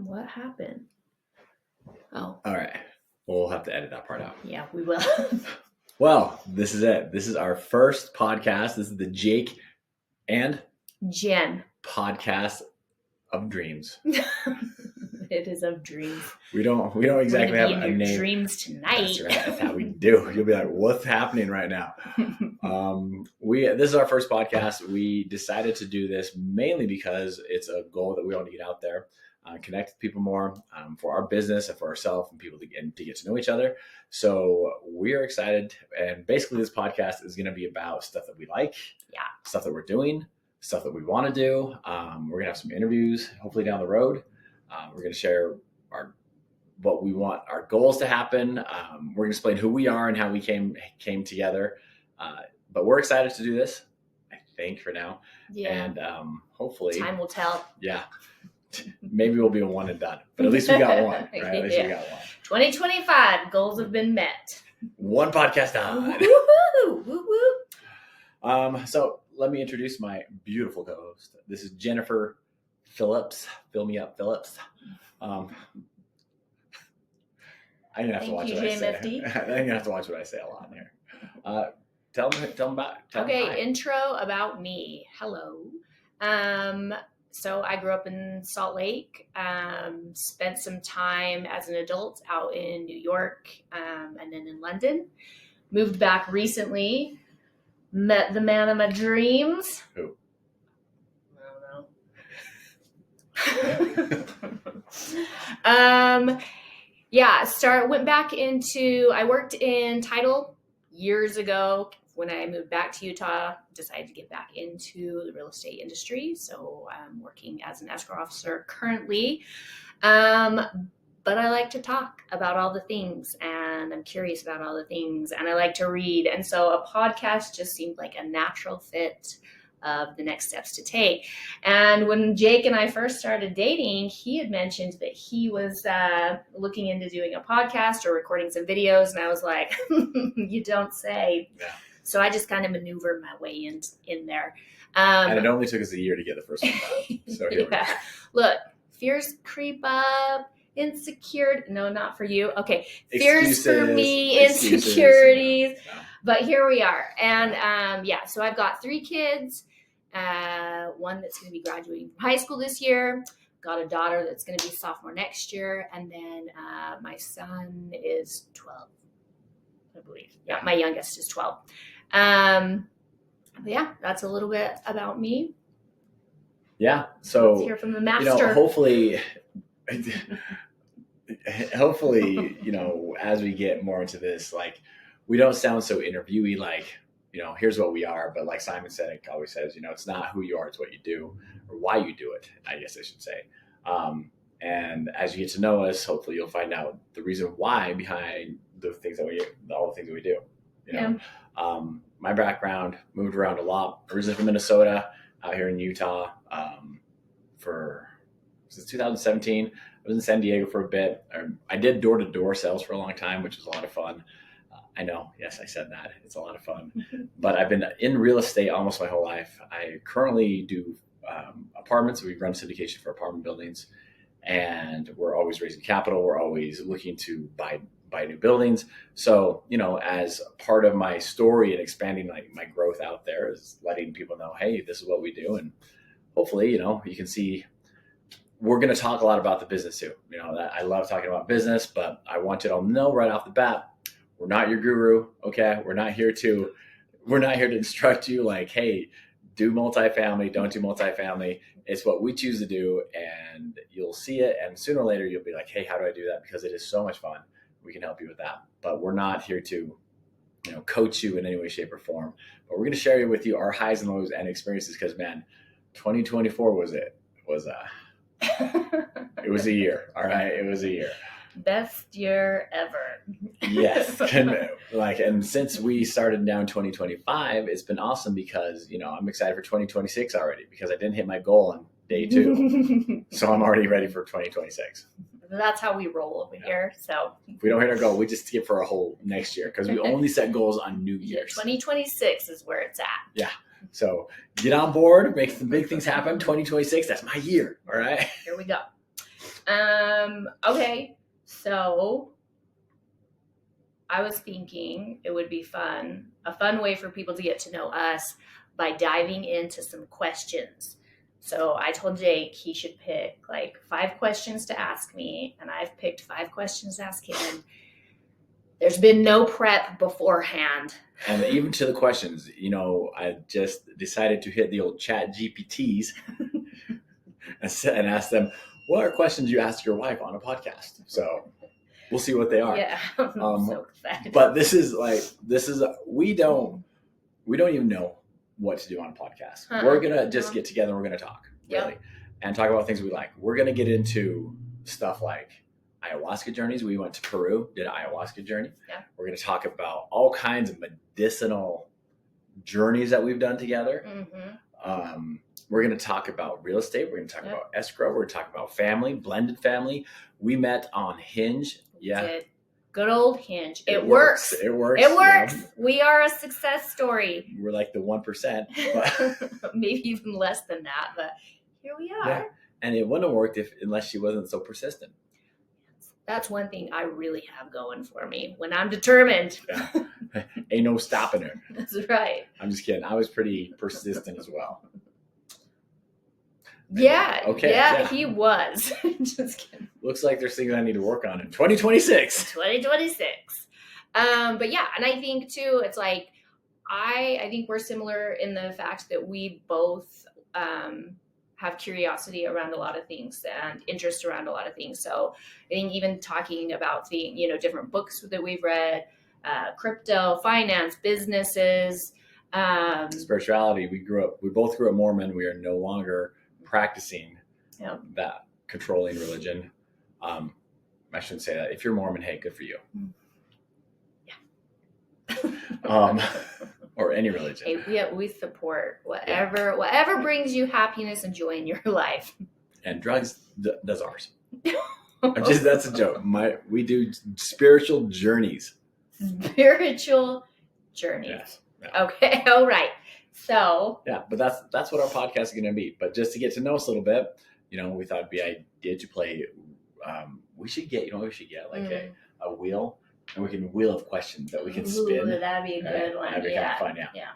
What happened? Oh. All right. We'll have to edit that part out. Yeah, we will. Well, this is it. This is our first podcast. This is the Jake and Jenn podcast of dreams. It is of dreams. We don't exactly have a name. Dreams tonight. That's right. That's how we do. You'll be like, what's happening right now? This is our first podcast. We decided to do this mainly because it's a goal that we want to get out there, connect with people more for our business and for ourselves and people to get to know each other. So we are excited. And basically this podcast is going to be about stuff that we like, stuff that we're doing, stuff that we want to do. We're going to have some interviews, hopefully down the road. We're going to share what we want our goals to happen. We're going to explain who we are and how we came together. But we're excited to do this, I think, for now. Yeah. And hopefully time will tell. Yeah. Maybe we'll be a one and done, but at least we got one, right? At least we got one. 2025 goals have been met. One podcast on. Woo-hoo! Woo-woo! So let me introduce my beautiful co-host. This is Jennifer Phillips. Fill me up, Phillips. I'm gonna have to watch what I say. I'm gonna have to watch what I say a lot here. Tell them about. Intro about me. Hello. So I grew up in Salt Lake. Spent some time as an adult out in New York, and then in London. Moved back recently. Met the man of my dreams. Who? I don't know. Went back into, I worked in title years ago. When I moved back to Utah, decided to get back into the real estate industry. So I'm working as an escrow officer currently. But I like to talk about all the things, and I'm curious about all the things, and I like to read. And so a podcast just seemed like a natural fit of the next steps to take. And when Jake and I first started dating, he had mentioned that he was looking into doing a podcast or recording some videos. And I was like, you don't say. Yeah. So I just kind of maneuvered my way in there. And it only took us a year to get the first one done. So here we go. Look, fears creep up. Insecure. No, not for you. Okay. Fears for me, insecurities. No. But here we are. And so I've got 3 kids. One that's going to be graduating from high school this year. Got a daughter that's going to be sophomore next year. And then my son is 12, I believe. Yeah, my youngest is 12. That's a little bit about me. Yeah. So let's hear from the master. Hopefully, as we get more into this, like, we don't sound so interviewee, like, here's what we are. But like Simon Sinek always says, it's not who you are, it's what you do, or why you do it, I guess I should say. And as you get to know us, hopefully you'll find out the reason why behind all the things that we do. My background, moved around a lot, originally from Minnesota, out here in Utah, since 2017. I was in San Diego for a bit. I did door-to-door sales for a long time, which was a lot of fun. I know, yes, I said that. It's a lot of fun. But I've been in real estate almost my whole life. I currently do apartments. We run syndication for apartment buildings, and we're always raising capital. We're always looking to buy new buildings. So, as part of my story and expanding my growth out there is letting people know, hey, this is what we do. And hopefully, you can see we're going to talk a lot about the business too. That I love talking about business, but I want you to all know right off the bat, we're not your guru. Okay. We're not here to instruct you like, hey, do multifamily, don't do multifamily. It's what we choose to do, and you'll see it. And sooner or later you'll be like, hey, how do I do that? Because it is so much fun. We can help you with that, but we're not here to, coach you in any way, shape, or form, but we're going to share with you our highs and lows and experiences. Cause man, 2024 was a year. All right. It was a year. Best year ever. Yes. And since we started now in 2025, it's been awesome because, I'm excited for 2026 already because I didn't hit my goal on day 2. So I'm already ready for 2026. That's how we roll over here. So if we don't hit our goal, we just skip for a whole next year because we only set goals on New Year's. 2026 is where it's at. Yeah. So get on board, make some big things happen. 2026, that's my year. All right. Here we go. Okay. So I was thinking it would be a fun way for people to get to know us by diving into some questions. So I told Jake he should pick like 5 questions to ask me, and I've picked 5 questions to ask him. There's been no prep beforehand. And even to the questions, I just decided to hit the old chat GPTs and ask them, what are questions you ask your wife on a podcast? So we'll see what they are. Yeah, I'm so excited. But we don't even know what to do on a podcast. We're going to just get together and we're going to talk, really, and talk about things we like. We're going to get into stuff like ayahuasca journeys. We went to Peru, did an ayahuasca journey. Yeah. We're going to talk about all kinds of medicinal journeys that we've done together. Mm-hmm. We're going to talk about real estate. We're going to talk about escrow. We're going to talk about family, blended family. We met on Hinge. Yeah. Good old Hinge. It works. works. It works. It works. Yeah. We are a success story. We're like the 1%. But maybe even less than that, but here we are. Yeah. And it wouldn't have worked unless she wasn't so persistent. That's one thing I really have going for me. When I'm determined. Yeah. Ain't no stopping her. That's right. I'm just kidding. I was pretty persistent as well. Yeah. Okay. Yeah, he was. Just kidding. Looks like there's things I need to work on in 2026. 2026. But yeah, and I think too, it's like, I think we're similar in the fact that we both have curiosity around a lot of things and interest around a lot of things. So I think even talking about different books that we've read, crypto, finance, businesses, spirituality. We both grew up Mormon. We are no longer practicing that controlling religion. I shouldn't say that. If you're Mormon, hey, good for you. Yeah. Or any religion. Hey, we support whatever brings you happiness and joy in your life. And drugs does ours. That's a joke. We do spiritual journeys. Spiritual journeys. Yes. Yeah. Okay. All right. So yeah, but that's what our podcast is going to be. But just to get to know us a little bit, we thought it'd be an idea to play. We should get, like a wheel, and we can wheel of questions that we can spin. That'd be a good one. That'd be kind of fun. Yeah.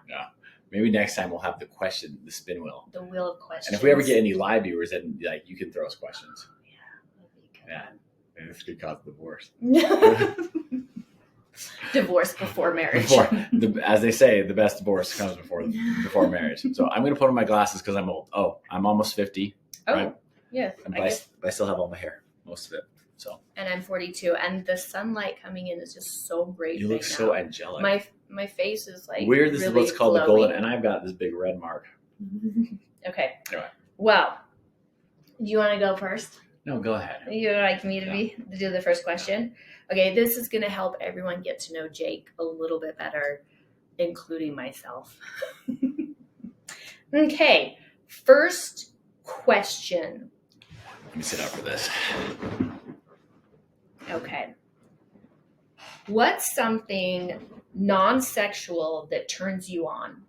Maybe next time we'll have the spin wheel. The wheel of questions. And if we ever get any live viewers, then you can throw us questions. Yeah. And this could cause divorce. Divorce before marriage. As they say, the best divorce comes before marriage. So I'm going to put on my glasses because I'm old. Oh, I'm almost 50. Oh, right? Yes. I still have all my hair, most of it. So. And I'm 42, and the sunlight coming in is just so great. You look so angelic. My face is like weird. This really is what's called glowing. the golden, and I've got this big red mark. Okay. Anyway. Well, do you want to go first? No, go ahead. You would like me to do the first question? Okay, this is going to help everyone get to know Jake a little bit better, including myself. Okay, first question. Let me sit up for this. Okay. What's something non-sexual that turns you on?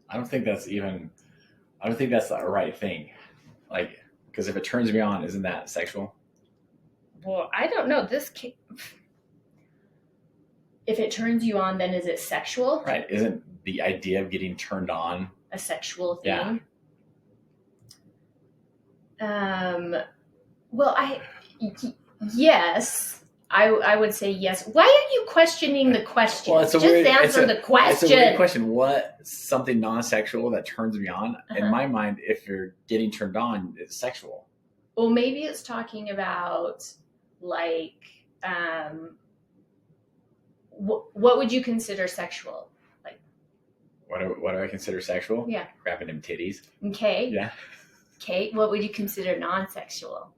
I don't think that's the right thing. Like, because if it turns me on, isn't that sexual? Well, I don't know. If it turns you on, then is it sexual? Right. Isn't the idea of getting turned on a sexual thing? Yeah. Well, yes. I would say yes. Why are you questioning the question? Well, answer the question. It's a weird question. What's something non-sexual that turns me on? In my mind, if you're getting turned on, it's sexual. Well, maybe it's talking about like, what would you consider sexual? Like, what do I consider sexual? Yeah. Grabbing them titties. Okay. Yeah. Okay. What would you consider non-sexual?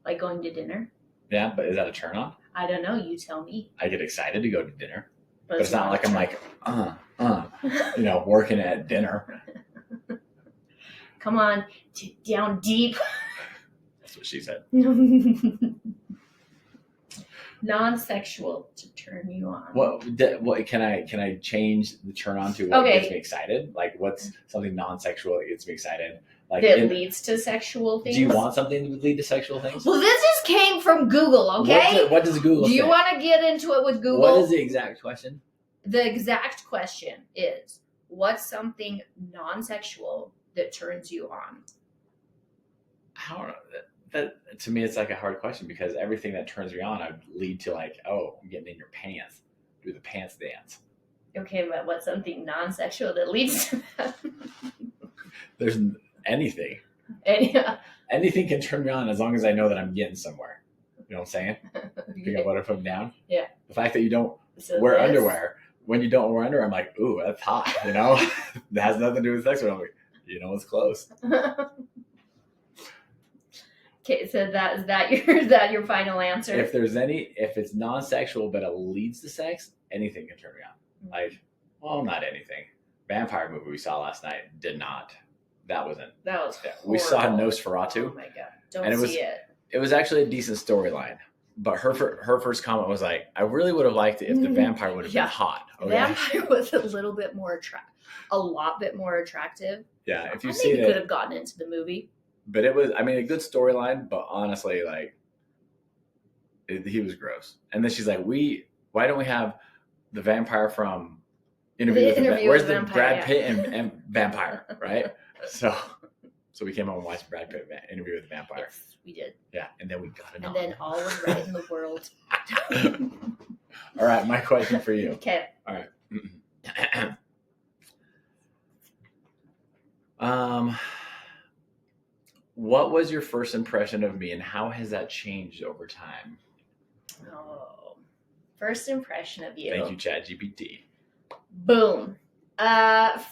Like going to dinner? Yeah, but is that a turn on? I don't know. You tell me. I get excited to go to dinner, but it's not like I'm like, working at dinner. Come on, down deep. That's what she said. Non-sexual to turn you on. What can I change the turn on to? What gets me excited? Like what's something non-sexual that gets me excited? Like that leads to sexual things. Do you want something to lead to sexual things? Well, this just came from Google. Okay. What does Google? Do you say? want to get into it with Google? What is the exact question? The exact question is, what's something non-sexual that turns you on? I don't know. That to me, it's like a hard question because everything that turns me on would lead to like, oh, I'm getting in your pants, do the pants dance. Okay, but what's something non-sexual that leads to that? There's anything. Anything can turn me on as long as I know that I'm getting somewhere. You know what I'm saying? Pick up what I put down. Yeah. The fact that you don't wear underwear. When you don't wear underwear, I'm like, ooh, that's hot. You know, that has nothing to do with sex. But I'm like, you know, it's close. Okay, so is that your final answer? If it's non-sexual but it leads to sex, anything can turn me on. Like, well, not anything. Vampire movie we saw last night did not. That was horrible. We saw Nosferatu. Oh my god, don't see it. It was actually a decent storyline, but her first comment was like, "I really would have liked it if the vampire would have been hot." Okay? The vampire was a little bit more a lot bit more attractive. Yeah, if you see it, could have gotten into the movie. But it was, I mean, a good storyline. But honestly, like, he was gross. And then she's like, "Why don't we have the vampire from Interview with the Vampire? Where's the Brad Pitt and vampire, right?" So we came home and watched Brad Pitt Interview with the Vampire. Yes, we did. Yeah, and then we got it. And then all was right in the world. All right, my question for you. Okay. All right. What was your first impression of me, and how has that changed over time? Oh, first impression of you. Thank you, ChatGPT. Boom.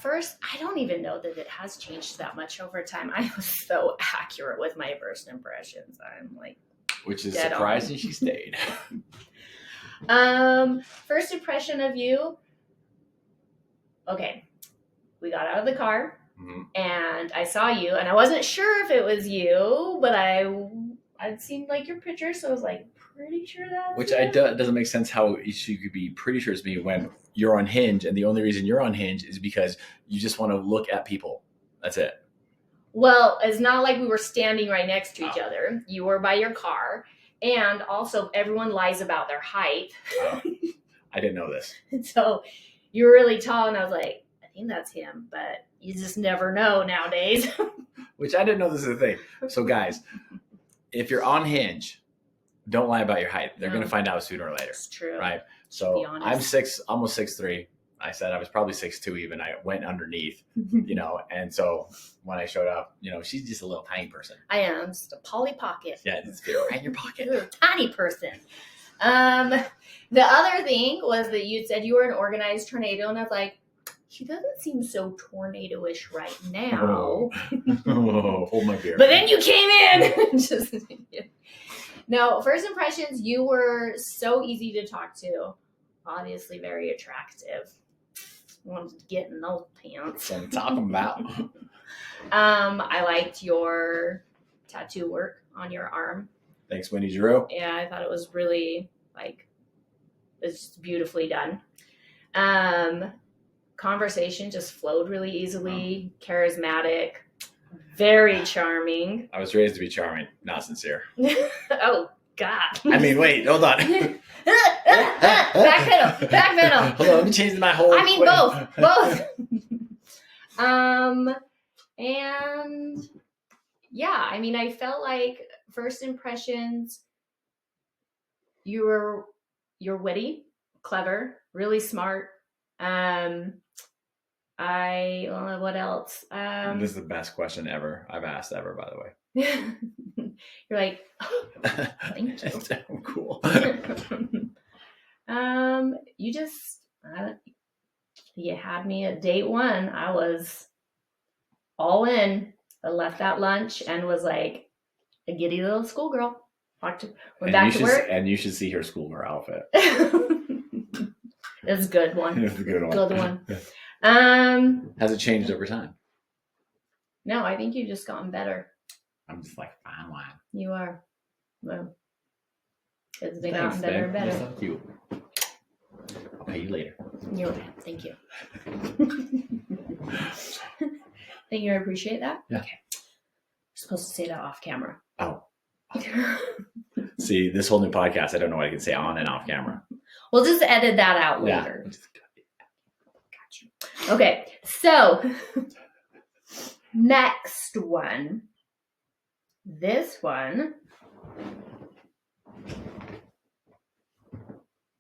First, I don't even know that it has changed that much over time. I was so accurate with my first impressions. I'm like, which is surprising she stayed. First impression of you. Okay, we got out of the car, and I saw you, and I wasn't sure if it was you, but I'd seen like your picture, so I was like pretty sure that was you. Doesn't make sense how you could be pretty sure it's me when you're on Hinge, and the only reason you're on Hinge is because you just want to look at people. That's it. Well, it's not like we were standing right next to each other. You were by your car, and also everyone lies about their height. I didn't know this. So you were really tall, and I was like, I think that's him, but you just never know nowadays. Which I didn't know this is a thing. So guys, if you're on Hinge, don't lie about your height. They're going to find out sooner or later. It's true. Right? So I'm almost 6'3". I said I was probably 6'2" even. I went underneath, you know, and so when I showed up, you know, she's just a little tiny person. I am just a Polly Pocket. Yeah, just fit right in your pocket. Little tiny person. The other thing was that you said you were an organized tornado, and I was like, she doesn't seem so tornado-ish right now. Hold my beer. But then you came in. No, first impressions, you were so easy to talk to. Obviously very attractive. Wanted to get in those pants. That's what I'm talking about. I liked your tattoo work on your arm. Thanks, Winnie Drew. Yeah, I thought it was really, it's beautifully done. Conversation just flowed really easily. Charismatic. Very charming. I was raised to be charming, not sincere. Oh, God. I mean, wait, hold on. Back pedal. Hold on, let me change my whole... I mean, both. And yeah, I mean, I felt like first impressions, you're witty, clever, really smart. What else? This is the best question ever I've asked ever, by the way. You're like, oh, thank you. So cool. You had me at date one. I was all in. I left at lunch and was like a giddy little schoolgirl. Went back to work. And you should see her schoolgirl outfit. It's a good one. It's a good one. Good one. Has it changed over time? No, I think you've just gotten better. I'm just like fine wine. You are. Well, Because they got better and better. You're so cute. I'll pay you later. You're okay. Thank you. Thank you. I appreciate that. Yeah. Okay. You're supposed to say that off camera. Oh. See, this whole new podcast, I don't know what I can say on and off camera. We'll just edit that out later. Gotcha. Okay. So, next one. This one.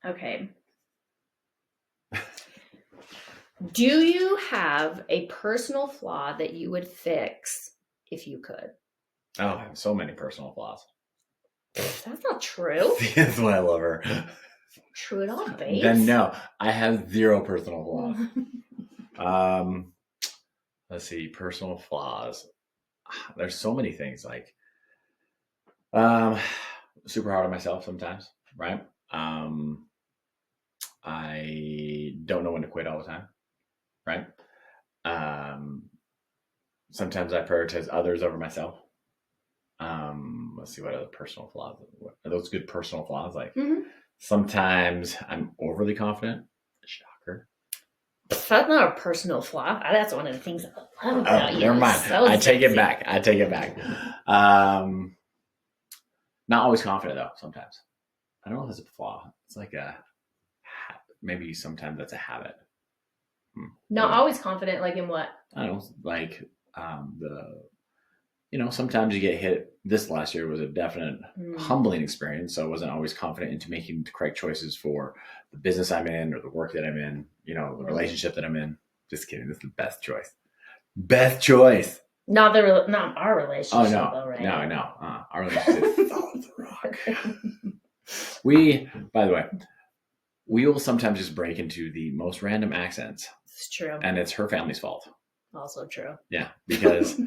Okay. Do you have a personal flaw that you would fix if you could? Oh, I have so many personal flaws. That's not true. That's why I love her. True at all, babes. Then no, I have 0 personal flaws. Let's see, personal flaws. There's so many things, like super hard on myself sometimes, right? I don't know when to quit all the time, right? Sometimes I prioritize others over myself. Let's see, what other personal flaws are those? Good personal flaws? Like sometimes I'm overly confident. Shocker. That's not a personal flaw. That's one of the things I love about you. Never mind. So I take it back. Not always confident though. Sometimes I don't know if it's a flaw. It's like maybe sometimes that's a habit. Not always confident, like in what? I don't know, like sometimes you get hit. This last year was a definite humbling experience. So I wasn't always confident into making the correct choices for the business I'm in or the work that I'm in, the relationship that I'm in. Just kidding. This is the best choice. Best choice. Not our relationship. Oh, no. Though, right? No. Our relationship is solid as a rock. By the way, we will sometimes just break into the most random accents. It's true. And it's her family's fault. Also true. Yeah, because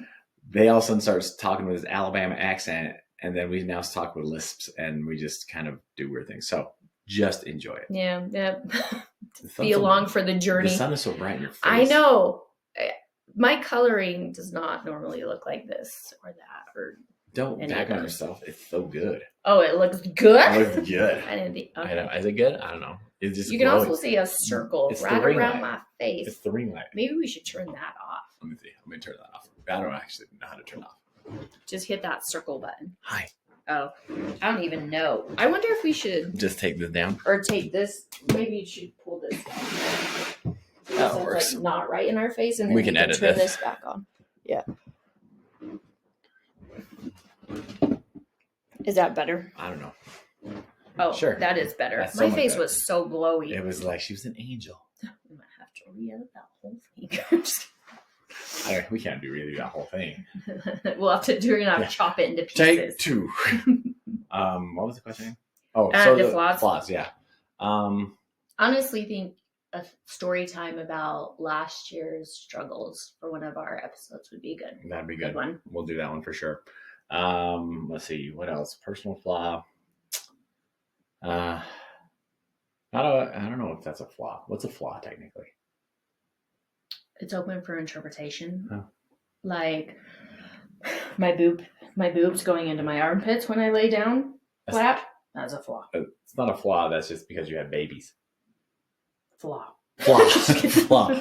they all of a sudden start talking with this Alabama accent, and then we now talk with lisps, and we just kind of do weird things. So just enjoy it. Yeah. Be along for the journey. The sun is so bright in your face. I know. My coloring does not normally look like this or that. Or don't back on yourself. It's so good. Oh, it looks good? It looks good. I didn't think. Okay. I know. Is it good? I don't know. It's just you can also see a circle right around my face. It's the ring light. Maybe we should turn that off. Let me see. Let me turn that off. I don't actually know how to turn it off. Just hit that circle button. Hi. Oh, I don't even know. I wonder if we should just take this down or take this. Maybe you should pull this down. That works. Like not right in our face, and then we can edit turn this back on. Yeah. Is that better? I don't know. Oh, sure. That is better. That's my so face better. was so glowy. It was like she was an angel. I might have to re-edit that whole thing. We can't do really that whole thing. We'll have to do it and chop it into pieces. Take 2. What was the question? Oh, so the flaws. Flaws, yeah. Honestly, think a story time about last year's struggles for one of our episodes would be good. That'd be good. One. We'll do that one for sure. Let's see, what else? Personal flaw. I don't know if that's a flaw. What's a flaw technically? It's open for interpretation. Oh. Like my boobs going into my armpits when I lay down flat. That's a flaw. It's not a flaw. That's just because you have babies. Flaw. Flaw.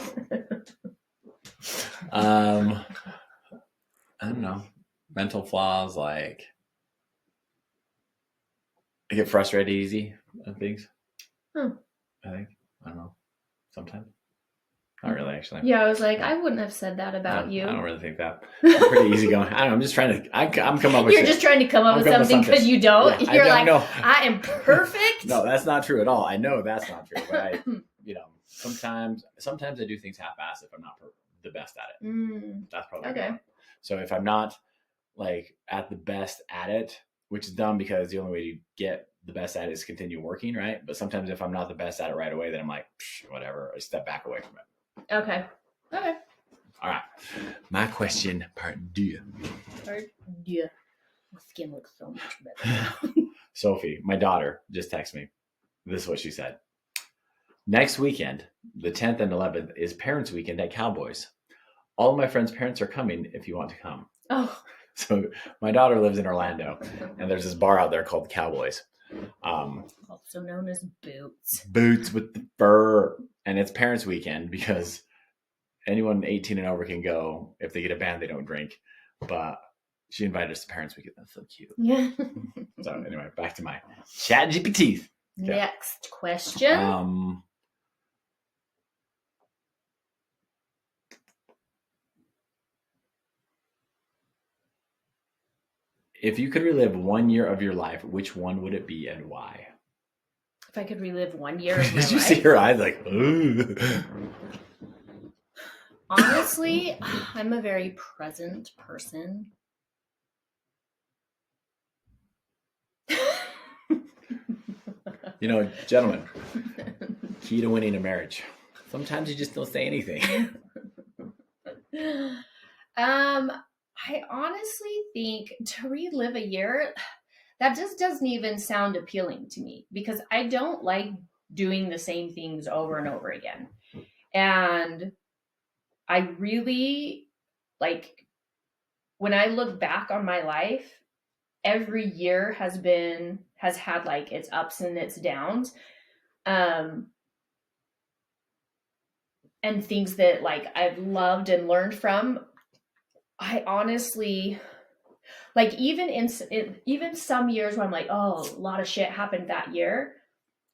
I don't know. Mental flaws, like I get frustrated easy on things. I think. I don't know. Sometimes. Not really, actually. Yeah, I was like, I wouldn't have said that about you. I don't really think that. I'm pretty easygoing. I don't know. I'm just trying to. I'm coming up with. You're just trying to come up with something because you don't. Yeah, You're like, I am perfect. No, that's not true at all. I know that's not true. But sometimes I do things half-assed if I'm not the best at it. That's probably okay. Wrong. So if I'm not like at the best at it, which is dumb because the only way to get the best at it is continue working, right? But sometimes if I'm not the best at it right away, then I'm like, whatever. I step back away from it. Okay. All right. My question, part 2. My skin looks so much better. Sophie, my daughter, just texted me. This is what she said. Next weekend, the 10th and 11th, is Parents' Weekend at Cowboys. All of my friends' parents are coming if you want to come. Oh. So my daughter lives in Orlando, and there's this bar out there called Cowboys. Also known as boots. Boots with the fur. And it's parents' weekend because anyone 18 and over can go. If they get a band, they don't drink. But she invited us to parents' weekend. That's so cute. Yeah. So anyway, back to my chat GPT. Okay. Next question. If you could relive 1 year of your life, which one would it be and why? If I could relive 1 year of my life. Did you see her eyes like, ooh? Honestly, I'm a very present person. You know, gentlemen, key to winning a marriage. Sometimes you just don't say anything. I honestly think to relive a year, that just doesn't even sound appealing to me because I don't like doing the same things over and over again. And I really like when I look back on my life, every year has had like its ups and its downs. And things that like I've loved and learned from. I honestly like even some years where I'm like, oh, a lot of shit happened that year.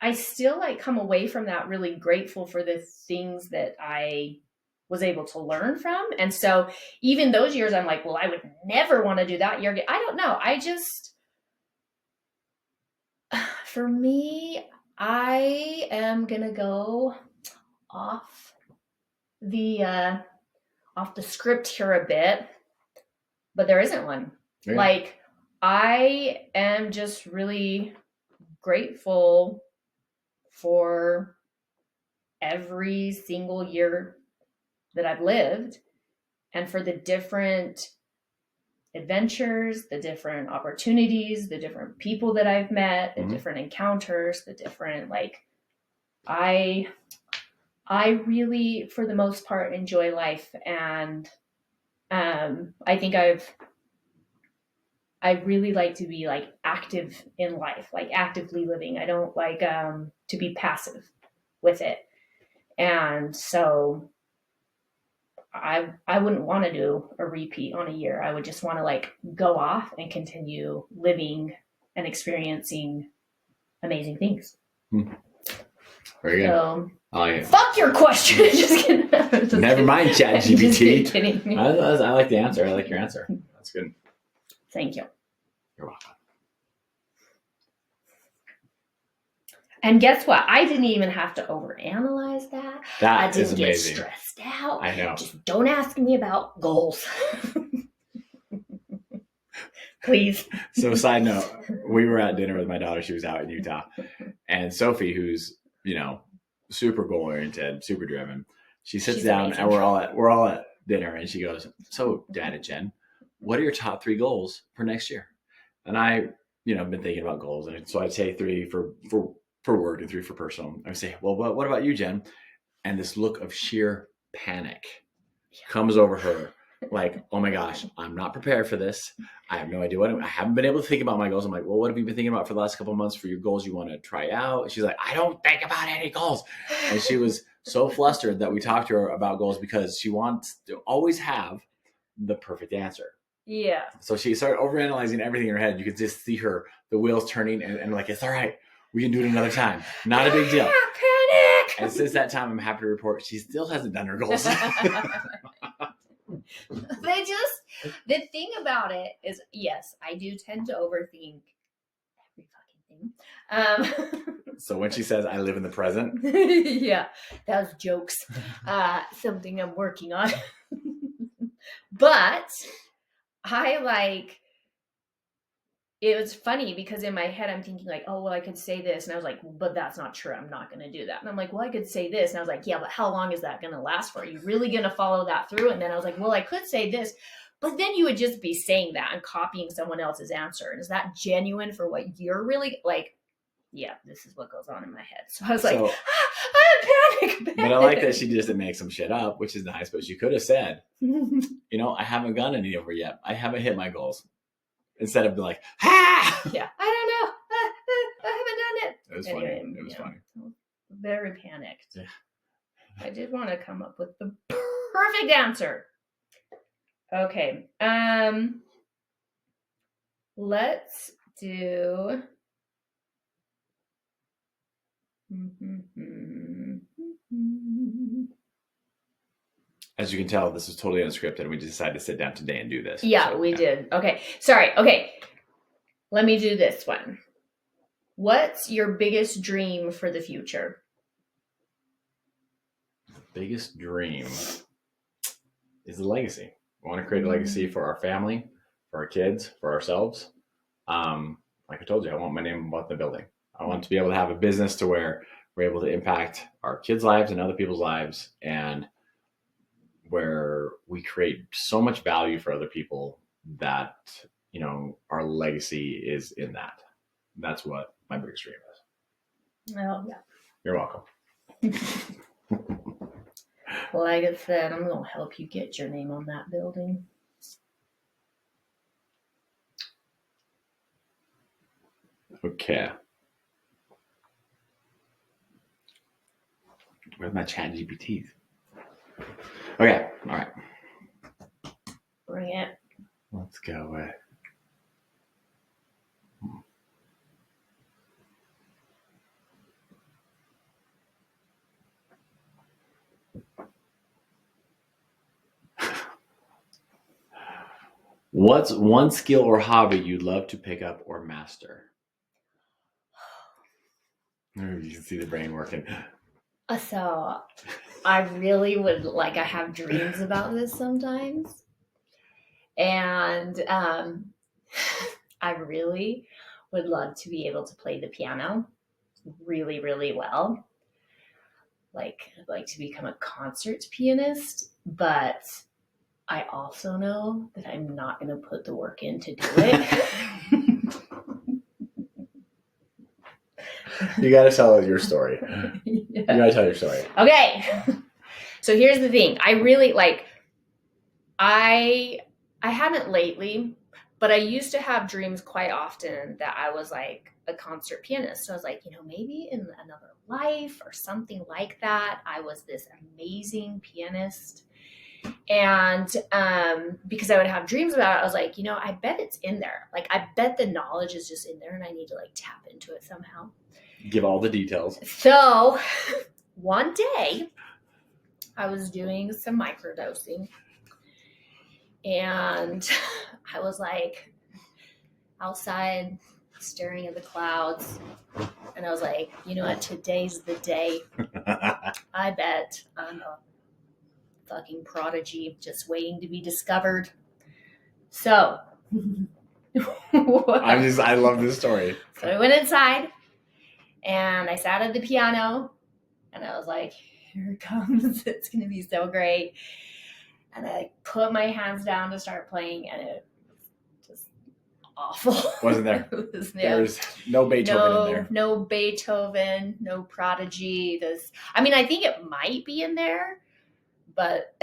I still like come away from that really grateful for the things that I was able to learn from. And so even those years, I'm like, well, I would never want to do that year again. I don't know. For me, I am going to go off the script here a bit, but there isn't one. Yeah. Like, I am just really grateful for every single year that I've lived and for the different adventures, the different opportunities, the different people that I've met, the different encounters, the different, like, I really, for the most part, enjoy life. And I think I really like to be like active in life, like actively living. I don't like to be passive with it. And so I wouldn't want to do a repeat on a year. I would just want to like go off and continue living and experiencing amazing things. Very good. So, fuck your question. Just kidding. Never mind, ChatGPT. Just kidding. I like the answer. I like your answer. That's good. Thank you. You're welcome. And guess what? I didn't even have to overanalyze that. That I didn't is amazing. get stressed out. I know. Just don't ask me about goals. Please. So, side note, we were at dinner with my daughter. She was out in Utah. And Sophie, who's, super goal-oriented, super driven, she's down amazing. And we're all at dinner. And she goes, so, Dad and Jen, what are your top 3 goals for next year? And I, I've been thinking about goals. And so I'd say 3 for work and 3 for personal. I would say, well, what about you, Jen? And this look of sheer panic comes over her. Like, oh my gosh, I'm not prepared for this. I have no idea I haven't been able to think about my goals. I'm like, well, what have you been thinking about for the last couple of months for your goals you want to try out? She's like, I don't think about any goals. And she was so flustered that we talked to her about goals because she wants to always have the perfect answer. Yeah. So she started overanalyzing everything in her head. You could just see the wheels turning and like, it's all right. We can do it another time. Not a big deal. Panic. And since that time, I'm happy to report she still hasn't done her goals. The thing about it is, yes, I do tend to overthink every fucking thing. So when she says, I live in the present. Yeah, that was jokes. Something I'm working on. But it was funny because in my head, I'm thinking like, oh, well, I could say this. And I was like, but that's not true. I'm not going to do that. And I'm like, well, I could say this. And I was like, yeah, but how long is that going to last for? Are you really going to follow that through? And then I was like, well, I could say this, but then you would just be saying that and copying someone else's answer. And is that genuine for what you're really like? Yeah, this is what goes on in my head. So I was like, I'm panic. But I like that she just didn't make some shit up, which is nice. But she could have said, I haven't gone any over yet. I haven't hit my goals. Instead of being like, Yeah, I don't know. was Anyway, funny. It was funny. Very panicked. Yeah. I did want to come up with the perfect answer. Okay. Let's do. As you can tell, this is totally unscripted. We decided to sit down today and do this. Yeah, we did. Okay. Sorry. Okay. Let me do this one. What's your biggest dream for the future? Biggest dream is the legacy. I want to create a legacy for our family, for our kids, for ourselves. Like I told you, I want my name above the building. I want to be able to have a business to where we're able to impact our kids' lives and other people's lives, and where we create so much value for other people that, you know, our legacy is in that. That's what my biggest dream is. Oh, yeah. You're welcome. Like I said, I'm going to help you get your name on that building. Okay. Where's my chat GPTs? Okay. All right. Bring it. Let's go with. What's one skill or hobby you'd love to pick up or master? You can see the brain working. So I really would I have dreams about this sometimes. And I really would love to be able to play the piano really, really well. I'd like to become a concert pianist, but I also know that I'm not going to put the work in to do it. You got to tell your story. Yeah. You got to tell your story. Okay. So here's the thing. I really I haven't lately, but I used to have dreams quite often that I was like a concert pianist. So I was like, maybe in another life or something like that, I was this amazing pianist. And because I would have dreams about it, I was like, I bet it's in there. I bet the knowledge is just in there and I need to tap into it somehow. Give all the details. So one day I was doing some microdosing and I was outside staring at the clouds. And I was like, you know what? Today's the day. I bet I'm a fucking prodigy just waiting to be discovered. So I love this story. So I went inside and I sat at the piano and I was like, here it comes. It's going to be so great. And I put my hands down to start playing and it was just awful. Wasn't there? There's no Beethoven in there. No Beethoven, no Prodigy. I think it might be in there, but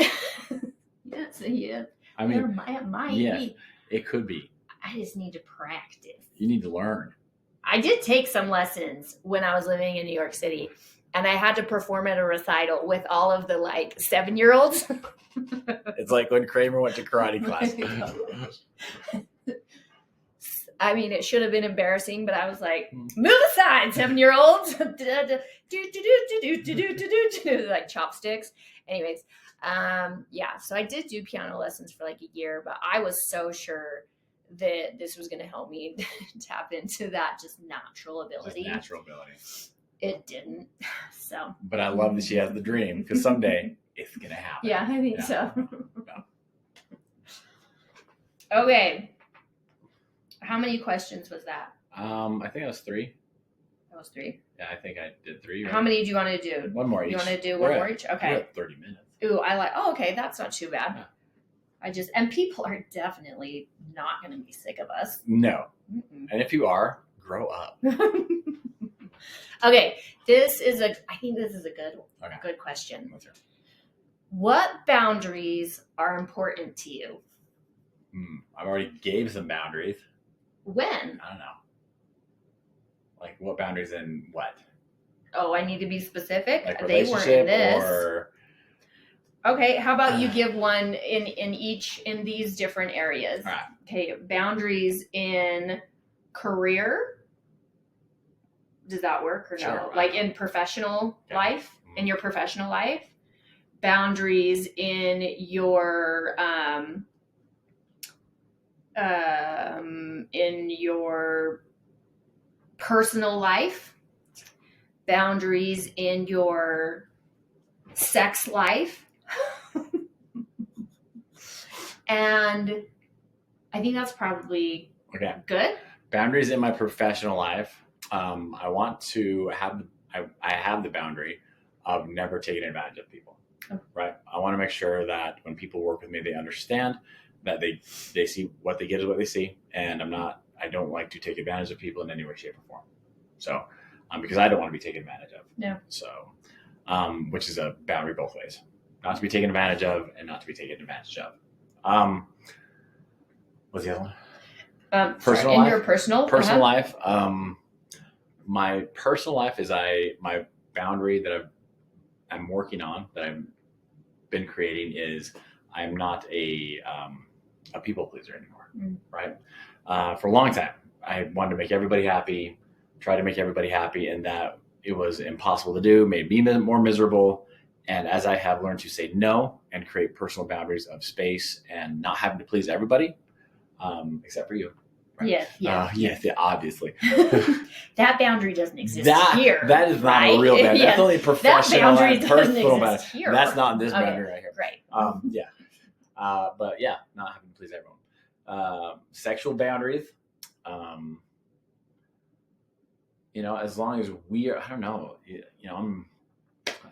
yeah. It might be. It could be. I just need to practice. You need to learn. I did take some lessons when I was living in New York City, and I had to perform at a recital with all of the 7-year-olds. It's like when Kramer went to karate class. It should have been embarrassing, but I was like, move aside, 7-year-olds. Like chopsticks. Anyways, so I did do piano lessons for a year, but I was so sure that this was going to help me tap into that just natural ability. It didn't. So. But I love that she has the dream because someday it's going to happen. Yeah, I think so. Okay. How many questions was that? I think it was 3. That was 3? Yeah, I think I did 3. Right? How many do you want to do? One more each. You want to do one more each? Okay. We're at 30 minutes. Ooh, okay, that's not too bad. Yeah. And people are definitely not going to be sick of us. No. Mm-mm. And if you are, grow up. Okay, I think this is a good question. What's yours? What boundaries are important to you? I've already gave some boundaries. When? I don't know. Like what boundaries in what? Oh, I need to be specific. Like They weren't relationship in this. or Okay, how about you give one in these different areas? all right. Okay, boundaries in career. Does that work or no? Sure. Like in professional Yeah. life, in your professional life, boundaries in your personal life, boundaries in your sex life. And I think that's probably Okay. good. Boundaries in my professional life. I want to have I have the boundary of never taking advantage of people. Oh. Right. I want to make sure that when people work with me, they understand that they see what they get is what they see, and I don't like to take advantage of people in any way, shape, or form. So, because I don't want to be taken advantage of. Yeah. So, which is a boundary both ways, not to be taken advantage of and not to be taken advantage of. What's the other one? Personal life? Your personal life. My personal life is my boundary that I'm working on, that I've been creating, is I'm not a people pleaser anymore. Right? For a long time, I wanted to make everybody happy, try to make everybody happy, and that it was impossible to do, made me more miserable. And as I have learned to say no and create personal boundaries of space and not having to please everybody, except for you. Right? Yes, obviously. That boundary doesn't exist here. That is not a real boundary. That's only professional and personal boundary. Here. That's not this boundary right here. Right. Yeah. But yeah, not having to please everyone. Sexual boundaries. As long as we are, I don't know,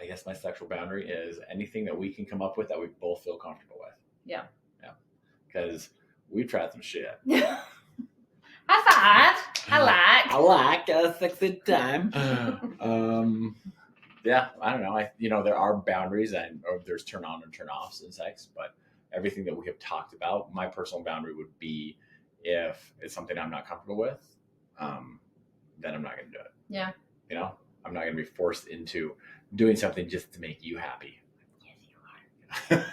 I guess my sexual boundary is anything that we can come up with that we both feel comfortable with. Yeah. Yeah. Because we've tried some shit. High five. I like a sexy time. Yeah, I don't know. There are boundaries or there's turn on and turn offs in sex, but everything that we have talked about, my personal boundary would be if it's something I'm not comfortable with, then I'm not going to do it. Yeah. I'm not going to be forced into doing something just to make you happy. Yes, you are.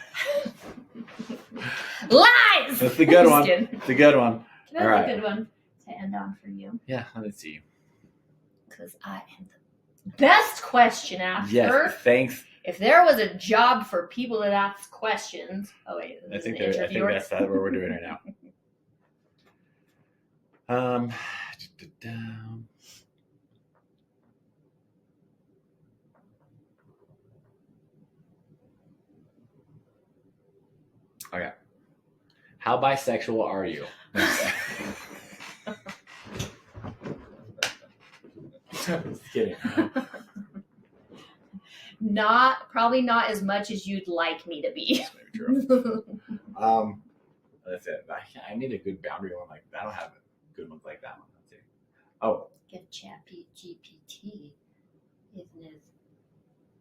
Lies! That's the good one. It's a good one. That's All right. a good one to end on for you. Yeah, let's see. Because I am the best question asker. Yes, thanks. If there was a job for people that ask questions, I think that's what we're doing right now. Okay. How bisexual are you? Just kidding. Probably not as much as you'd like me to be. That's maybe true. That's it. I need a good boundary one like that. I don't have good ones like that one. Let's see. Oh. If ChatGPT isn't as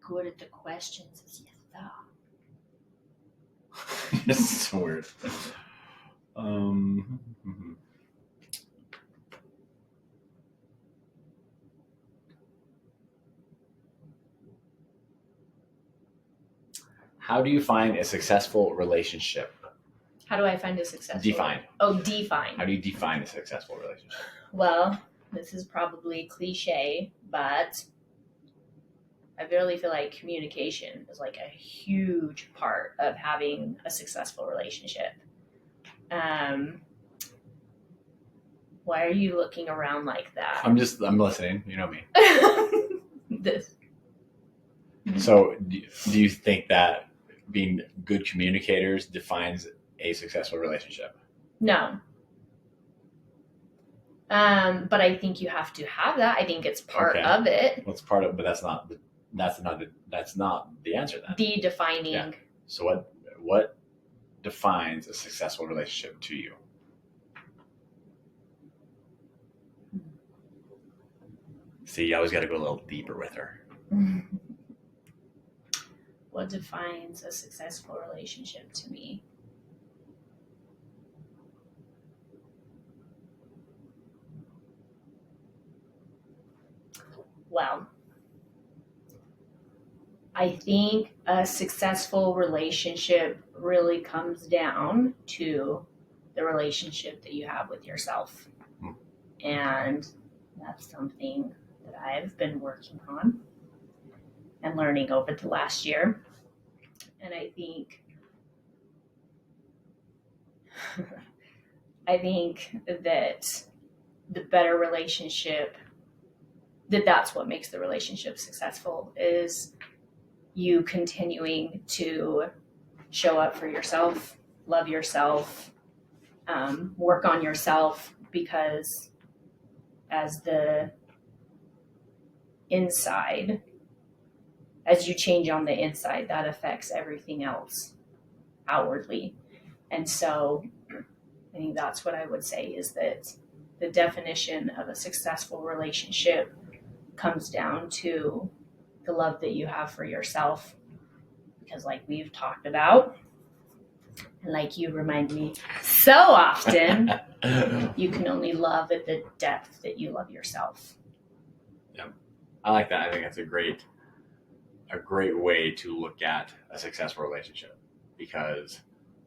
good at the questions as you thought. This is so weird. How do you find a successful relationship? How do I find a successful? Define. Oh, define. How do you define a successful relationship? Well, this is probably cliche, but I really feel like communication is like a huge part of having a successful relationship. Why are you looking around like that? I'm listening. You know me. This. So do you think that being good communicators defines a successful relationship? No. But I think you have to have that. I think it's part of it. Well, it's part of, but that's not the answer then. The defining. Yeah. So what defines a successful relationship to you? See, you always got to go a little deeper with her. What defines a successful relationship to me? Well, I think a successful relationship really comes down to the relationship that you have with yourself. And that's something that I've been working on and learning over the last year. And I think that the better relationship, that's what makes the relationship successful, is you continuing to show up for yourself, love yourself, work on yourself, because as the inside, as you change on the inside, that affects everything else outwardly. And so I think that's what I would say, is that the definition of a successful relationship comes down to the love that you have for yourself. Because like we've talked about, and like you remind me so often, you can only love at the depth that you love yourself. Yeah, I like that. I think that's a great way to look at a successful relationship, because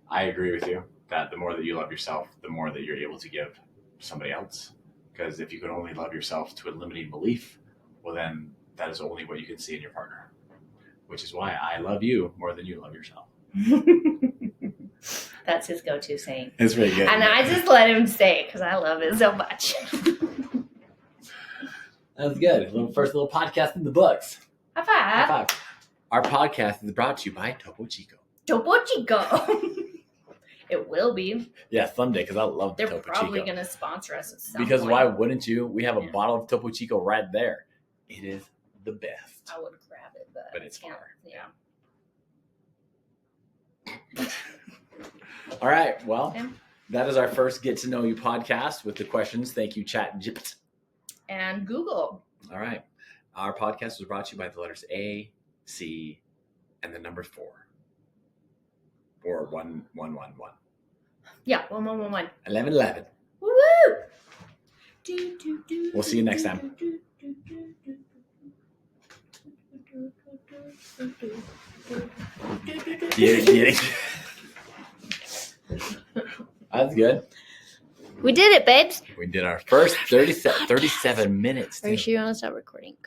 I agree with you that the more that you love yourself, the more that you're able to give somebody else. Because if you can only love yourself to a limiting belief, well, then that is only what you can see in your partner, which is why I love you more than you love yourself. That's his go-to saying. It's pretty good. And I just let him say it because I love it so much. That's good. First little podcast in the books. High five. High five. Our podcast is brought to you by Topo Chico. Topo Chico. It will be. Yeah, someday, because I love They're Topo Chico. probably going to sponsor us at some Because point. why wouldn't you? We have a bottle of Topo Chico right there. It is the best. I would grab it, but it's far. Yeah. All right. Well, Okay. That is our first Get to Know You podcast with the questions. Thank you, ChatGPT. And Google. All right. Our podcast was brought to you by the letters A, C, and the number 4. Or 1111. Yeah, 1111. 1111. Woo! We'll see you next time. Yeah. That's good. We did it, babes. We did our first 37 minutes. Are you sure you want to stop recording?